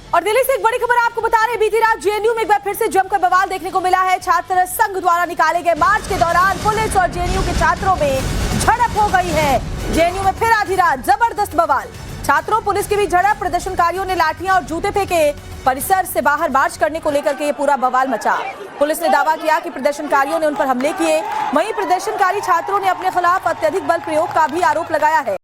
और दिल्ली से एक बड़ी खबर आपको बता रहे हैं। बीती रात जेएनयू में एक बार फिर से जमकर बवाल देखने को मिला है। छात्र संघ द्वारा निकाले गए मार्च के दौरान पुलिस और जेएनयू के छात्रों में झड़प हो गई है। जेएनयू में फिर आधी रात जबरदस्त बवाल, छात्रों पुलिस के बीच झड़प, प्रदर्शनकारियों ने लाठियां और जूते फेंके, परिसर से बाहर मार्च करने को लेकर के ये पूरा बवाल मचा। पुलिस ने दावा किया कि प्रदर्शनकारियों ने उन पर हमले किए, वहीं प्रदर्शनकारी छात्रों ने अपने खिलाफ अत्यधिक बल प्रयोग का भी आरोप लगाया है।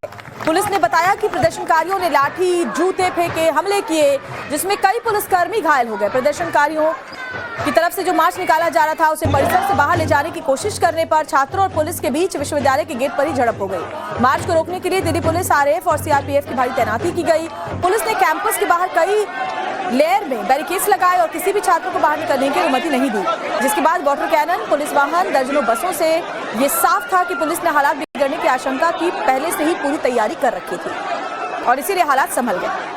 पुलिस ने बताया कि प्रदर्शनकारियों ने लाठी, जूते फेंके, हमले किए, जिसमें कई पुलिसकर्मी घायल हो गए। प्रदर्शनकारियों की तरफ से जो मार्च निकाला जा रहा था उसे परिसर से बाहर ले जाने की कोशिश करने पर छात्रों और पुलिस के बीच विश्वविद्यालय के गेट पर ही झड़प हो गई। मार्च को रोकने के लिए दिल्ली पुलिस, आरएएफ और सीआरपीएफ की भारी तैनाती की गई। पुलिस ने कैंपस के बाहर कई लेयर में बैरिकेड्स लगाए और किसी भी छात्र को बाहर निकलने की अनुमति नहीं दी, जिसके बाद वाटर कैनन, पुलिस वाहन, दर्जनों बसों से ये साफ था कि पुलिस ने हालात बिगड़ने की आशंका की पहले से ही पूरी तैयारी कर रखी थी और इसीलिए हालात संभल गए।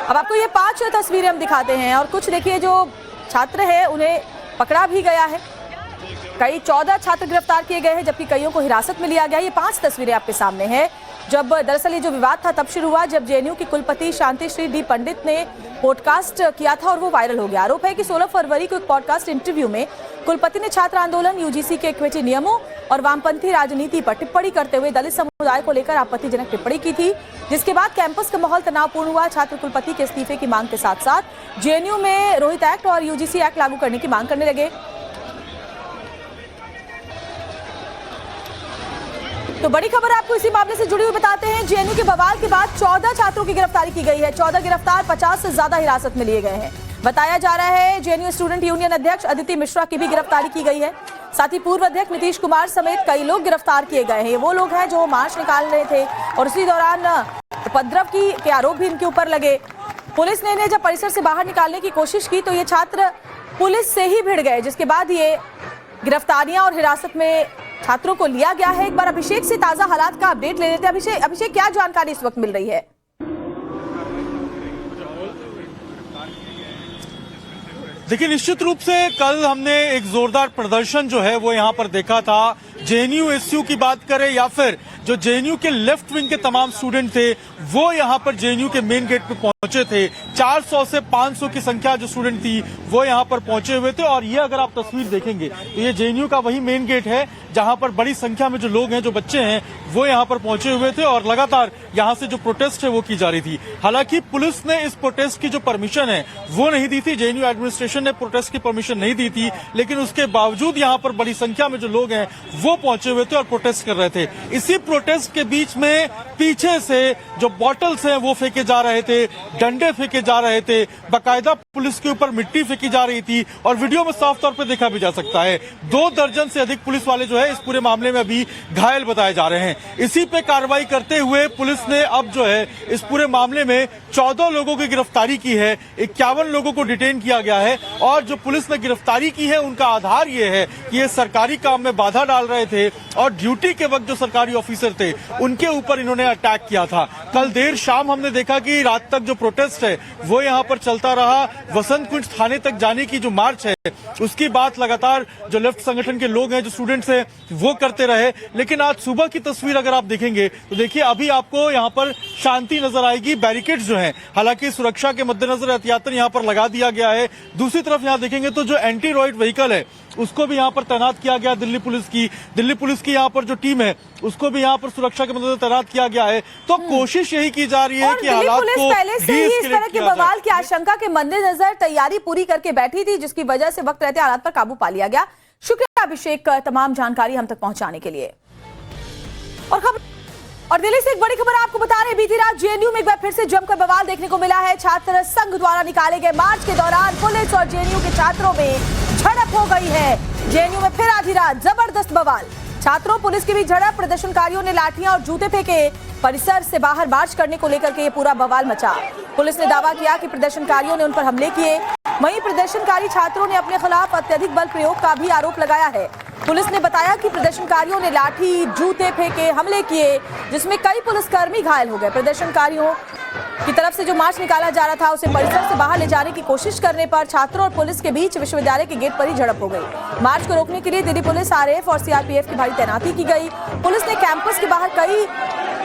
अब आपको ये 5 तस्वीरें हम दिखाते हैं और कुछ देखिए, जो छात्र हैं उन्हें पकड़ा भी गया है। कई 14 छात्र गिरफ्तार किए गए हैं, जबकि कईयों को हिरासत में लिया गया। ये 5 तस्वीरें आपके सामने हैं। जब दरअसल ये जो विवाद था तब शुरू हुआ जब जेएनयू की कुलपति शांतिश्री डी पंडित ने पॉडकास्ट किया था और वो वायरल हो गया। आरोप है कि 16 फरवरी को एक पॉडकास्ट इंटरव्यू में कुलपति ने छात्र आंदोलन, यूजीसी के इक्विटी नियमों और वामपंथी राजनीति पर टिप्पणी करते हुए दलित समुदाय को लेकर आपत्तिजनक टिप्पणी की थी, जिसके बाद कैंपस का माहौल तनावपूर्ण हुआ। छात्र कुलपति के इस्तीफे की मांग के साथ साथ जेएनयू में रोहित एक्ट और यूजीसी एक्ट लागू करने की मांग करने लगे। तो बड़ी खबर आपको इसी मामले से जुड़ी हुई बताते हैं। जेएनयू के बवाल के बाद 14 छात्रों की गिरफ्तारी की गई है। 14 गिरफ्तार, 50 से ज्यादा हिरासत में लिए गए हैं। बताया जा रहा है जेएनयू स्टूडेंट यूनियन अध्यक्ष अदिति मिश्रा की भी गिरफ्तारी की गई है। साथ ही पूर्व अध्यक्ष नीतीश कुमार समेत कई लोग गिरफ्तार किए गए हैं। वो लोग हैं जो मार्च निकाल रहे थे और इसी दौरान उपद्रव के आरोप भी इनके ऊपर लगे। पुलिस ने इन्हें जब परिसर से बाहर निकालने की कोशिश की तो ये छात्र पुलिस से ही भिड़ गए, जिसके बाद ये गिरफ्तारियां और हिरासत में छात्रों को लिया गया है। एक बार अभिषेक से ताजा हालात का अपडेट ले लेते हैं। अभिषेक, क्या जानकारी इस वक्त मिल रही है? देखिए, निश्चित रूप से कल हमने एक जोरदार प्रदर्शन जो है वो यहाँ पर देखा था। जेएनयू एसयू की बात करें या फिर जो जेएनयू के लेफ्ट विंग के तमाम स्टूडेंट थे वो यहाँ पर जेएनयू के मेन गेट पे पहुंचे थे। 400 से 500 की संख्या जो स्टूडेंट थी वो यहाँ पर पहुंचे हुए थे। और ये अगर आप तस्वीर देखेंगे तो ये जेएनयू का वही मेन गेट है जहाँ पर बड़ी संख्या में जो लोग हैं, जो बच्चे हैं, वो यहाँ पर पहुंचे हुए थे और लगातार यहाँ से जो प्रोटेस्ट है वो की जा रही थी। हालांकि पुलिस ने इस प्रोटेस्ट की जो परमिशन है वो नहीं दी थी, जेएनयू एडमिनिस्ट्रेशन ने प्रोटेस्ट की परमिशन नहीं दी थी, लेकिन उसके बावजूद यहाँ पर बड़ी संख्या में जो लोग हैं वो पहुंचे हुए थे और प्रोटेस्ट कर रहे थे। इसी प्रोटेस्ट के बीच में पीछे से जो बॉटल्स हैं वो फेंके जा रहे थे, डंडे फेंके जा रहे थे, बाकायदा पुलिस के ऊपर मिट्टी फेंकी जा रही थी और वीडियो में साफ तौर पे देखा भी जा सकता है। 2 दर्जन से अधिक पुलिस वाले जो है इस पूरे मामले में अभी घायल बताए जा रहे हैं। इसी पे कार्रवाई करते हुए पुलिस ने अब जो है इस पूरे मामले में 14 लोगों की गिरफ्तारी की है, 51 लोगों को डिटेन किया गया है। और जो पुलिस ने गिरफ्तारी की है उनका आधार ये है कि ये सरकारी काम में बाधा डाल रहे थे और ड्यूटी के वक्त जो सरकारी ऑफिसर थे उनके ऊपर इन्होंने अटैक किया था। कल देर शाम हमने देखा कि रात तक जो प्रोटेस्ट है वो यहाँ पर चलता रहा। वसंत कुंज थाने तक जाने की जो मार्च है उसकी बात लगातार जो लेफ्ट संगठन के लोग हैं, जो स्टूडेंट्स हैं, वो करते रहे। लेकिन आज सुबह की तस्वीर अगर आप देखेंगे तो देखिए अभी आपको यहाँ पर शांति नजर आएगी। बैरिकेड्स जो हैं, हालांकि सुरक्षा के मद्देनजर एहतियातन यहाँ पर लगा दिया गया है। दूसरी तरफ यहाँ देखेंगे तो जो एंटी रॉयड व्हीकल है उसको भी यहाँ पर तैनात किया गया। दिल्ली पुलिस की यहाँ पर जो टीम है उसको भी यहाँ पर सुरक्षा के मद्देनजर तैनात किया गया है। तो कोशिश यही की जा रही है कि हालात को पहले से ही इस तरह के बवाल की आशंका के मद्देनजर तैयारी पूरी करके बैठी थी, जिसकी वजह से वक्त रहते हालात पर काबू पा लिया गया। शुक्रिया अभिषेक, तमाम जानकारी हम तक पहुंचाने के लिए। और दिल्ली से एक बड़ी खबर आपको बता रहे हैं। बीती रात जेएनयू में एक बार फिर से जमकर बवाल देखने को मिला है। छात्र संघ द्वारा निकाले गए मार्च के दौरान पुलिस और जेएनयू के छात्रों में झड़प हो गई है। जेएनयू में फिर आधी रात जबरदस्त बवाल, छात्रों पुलिस के बीच झड़प, प्रदर्शनकारियों ने लाठियां और जूते फेंके, परिसर से बाहर मार्च करने को लेकर के ये पूरा बवाल मचा। पुलिस ने दावा किया कि प्रदर्शनकारियों ने उन पर हमले किए, वहीं प्रदर्शनकारी छात्रों ने अपने खिलाफ अत्यधिक बल प्रयोग का भी आरोप लगाया है। पुलिस ने बताया कि प्रदर्शनकारियों ने लाठी, जूते फेंके, हमले किए, जिसमें कई पुलिसकर्मी घायल हो गए। प्रदर्शनकारियों की तरफ से जो मार्च निकाला जा रहा था उसे परिसर से बाहर ले जाने की कोशिश करने पर छात्रों और पुलिस के बीच विश्वविद्यालय के गेट पर ही झड़प हो गई। मार्च को रोकने के लिए दिल्ली पुलिस, आरएएफ और सीआरपीएफ की भारी तैनाती की गई। पुलिस ने कैंपस के बाहर कई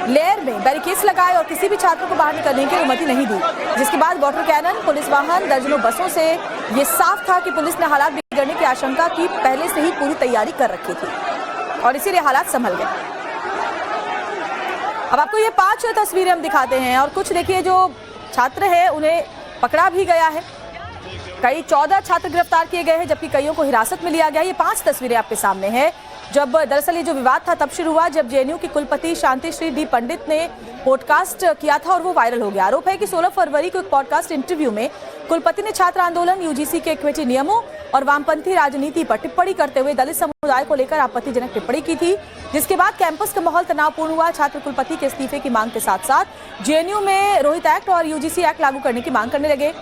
लेयर में बैरिकेड्स लगाए और किसी भी छात्र को बाहर निकलने की अनुमति नहीं दी, जिसके बाद वाटर कैनन, पुलिस वाहन, दर्जनों बसों से ये साफ था कि पुलिस ने हालात बिगड़ने की आशंका की पहले से ही पूरी तैयारी कर रखी थी और इसीलिए हालात संभल गए। अब आपको ये 5 तस्वीरें हम दिखाते हैं और कुछ देखिए जो छात्र है उन्हें पकड़ा भी गया है। कई 14 छात्र गिरफ्तार किए गए हैं जबकि कईयों को हिरासत में लिया गया। ये 5 तस्वीरें आपके सामने हैं। जब दरअसल ये जो विवाद था तब शुरू हुआ जब जेएनयू की कुलपति शांति श्री डी पंडित ने पॉडकास्ट किया था और वो वायरल हो गया। आरोप है कि 16 फरवरी को एक पॉडकास्ट इंटरव्यू में कुलपति ने छात्र आंदोलन, यूजीसी के इक्विटी नियमों और वामपंथी राजनीति पर टिप्पणी करते हुए दलित समुदाय को लेकर आपत्तिजनक टिप्पणी की थी, जिसके बाद कैंपस का माहौल तनावपूर्ण हुआ। छात्र कुलपति के इस्तीफे की मांग के साथ साथ जेएनयू में रोहित एक्ट और यूजीसी एक्ट लागू करने की मांग करने लगे।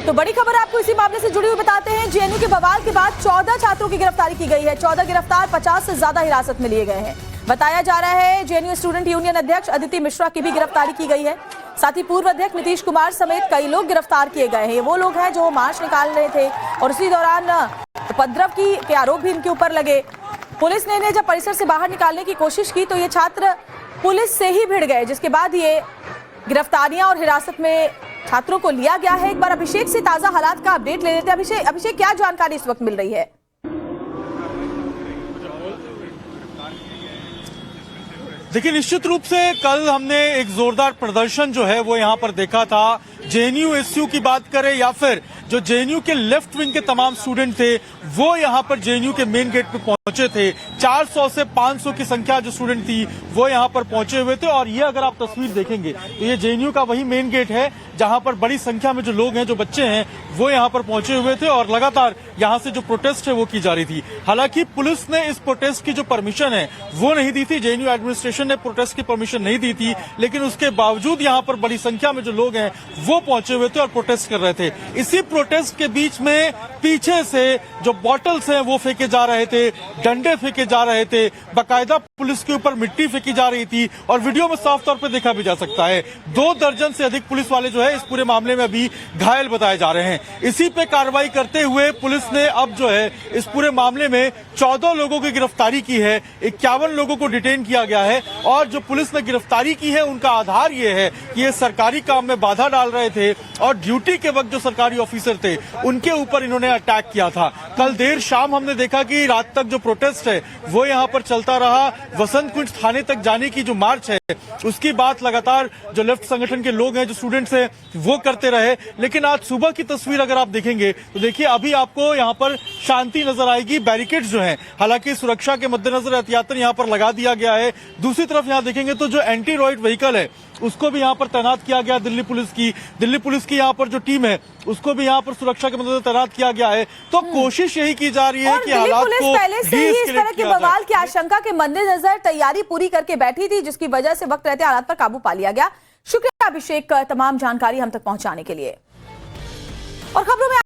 तो बड़ी खबर आपको इसी मामले से जुड़ी हुई बताते हैं। जेएनयू के बवाल के बाद 14 छात्रों की गिरफ्तारी की गई है। 14 गिरफ्तार, 50 से ज्यादा हिरासत में लिए गए हैं। बताया जा रहा है जेएनयू स्टूडेंट यूनियन अध्यक्ष अदिति मिश्रा की भी गिरफ्तारी की गई है। साथ ही पूर्व अध्यक्ष नीतीश कुमार समेत कई लोग गिरफ्तार किए गए हैं। ये वो लोग हैं जो मार्च निकाल रहे थे और इसी दौरान उपद्रव के आरोप भी इनके ऊपर लगे। पुलिस ने इन्हें जब परिसर से बाहर निकालने की कोशिश की तो ये छात्र पुलिस से ही भिड़ गए, जिसके बाद ये गिरफ्तारियां और हिरासत में छात्रों को लिया गया है। एक बार अभिषेक से ताजा हालात का अपडेट ले लेते हैं। अभिषेक क्या जानकारी इस वक्त मिल रही है? देखिए, निश्चित रूप से कल हमने एक जोरदार प्रदर्शन जो है वो यहाँ पर देखा था। जेएनयू एसयू की बात करें या फिर जो जेएनयू के लेफ्ट विंग के तमाम स्टूडेंट थे वो यहाँ पर जेएनयू के मेन गेट पे पहुंचे थे। 400 से 500 की संख्या जो स्टूडेंट थी वो यहाँ पर पहुंचे हुए थे और ये अगर आप तस्वीर देखेंगे तो ये जेएनयू का वही मेन गेट है जहां पर बड़ी संख्या में जो लोग हैं, जो बच्चे हैं, वो यहाँ पर पहुंचे हुए थे और लगातार यहाँ से जो प्रोटेस्ट है वो की जा रही थी। हालांकि पुलिस ने इस प्रोटेस्ट की जो परमिशन है वो नहीं दी थी। जेएनयू एडमिनिस्ट्रेशन ने प्रोटेस्ट की परमिशन नहीं दी थी, लेकिन उसके बावजूद यहाँ पर बड़ी संख्या में जो लोग हैं वो पहुंचे हुए थे और प्रोटेस्ट कर रहे थे। इसी प्रोटेस्ट के बीच में पीछे से जो बॉटल्स हैं वो फेंके जा रहे थे, डंडे फेंके जा रहे थे, बाकायदा पुलिस के ऊपर मिट्टी फेंकी जा रही थी और वीडियो में साफ तौर पर देखा भी जा सकता है। 2 दर्जन से अधिक पुलिस वाले जो है इस पूरे मामले में अभी घायल बताए जा रहे हैं। इसी पे कार्रवाई करते हुए पुलिस ने अब जो है इस पूरे मामले में 14 लोगों की गिरफ्तारी की है, 51 लोगों को डिटेन किया गया है और जो पुलिस ने गिरफ्तारी की है उनका आधार ये है कि ये सरकारी काम में बाधा डाल रहे थे और ड्यूटी के वक्त जो सरकारी ऑफिसर थे उनके ऊपर इन्होंने अटैक किया था। कल देर शाम हमने देखा कि रात तक जो प्रोटेस्ट है वो यहाँ पर चलता रहा। वसंत कुंज थाने तक जाने की जो मार्च है उसकी बात लगातार जो लेफ्ट संगठन के लोग हैं, जो स्टूडेंट्स हैं, वो करते रहे। लेकिन आज सुबह की तस्वीर अगर आप देखेंगे तो देखिए अभी आपको यहाँ पर शांति नजर आएगी। बैरिकेड्स जो हैं, हालांकि सुरक्षा के मद्देनजर एहतियातन यहाँ पर लगा दिया गया है। दूसरी तरफ यहाँ देखेंगे तो जो एंटी रॉयट व्हीकल है उसको भी यहाँ पर तैनात किया गया। दिल्ली पुलिस की यहाँ पर जो टीम है उसको भी यहाँ पर सुरक्षा के मद्देनजर तैनात किया गया है। तो कोशिश यही की जा रही है कि हालात को पहले से ही इस तरह के बवाल की आशंका के मद्देनजर तैयारी पूरी करके बैठी थी, जिसकी वजह से वक्त रहते हालात पर काबू पा लिया गया। शुक्रिया अभिषेक, तमाम जानकारी हम तक पहुंचाने के लिए। और खबरों में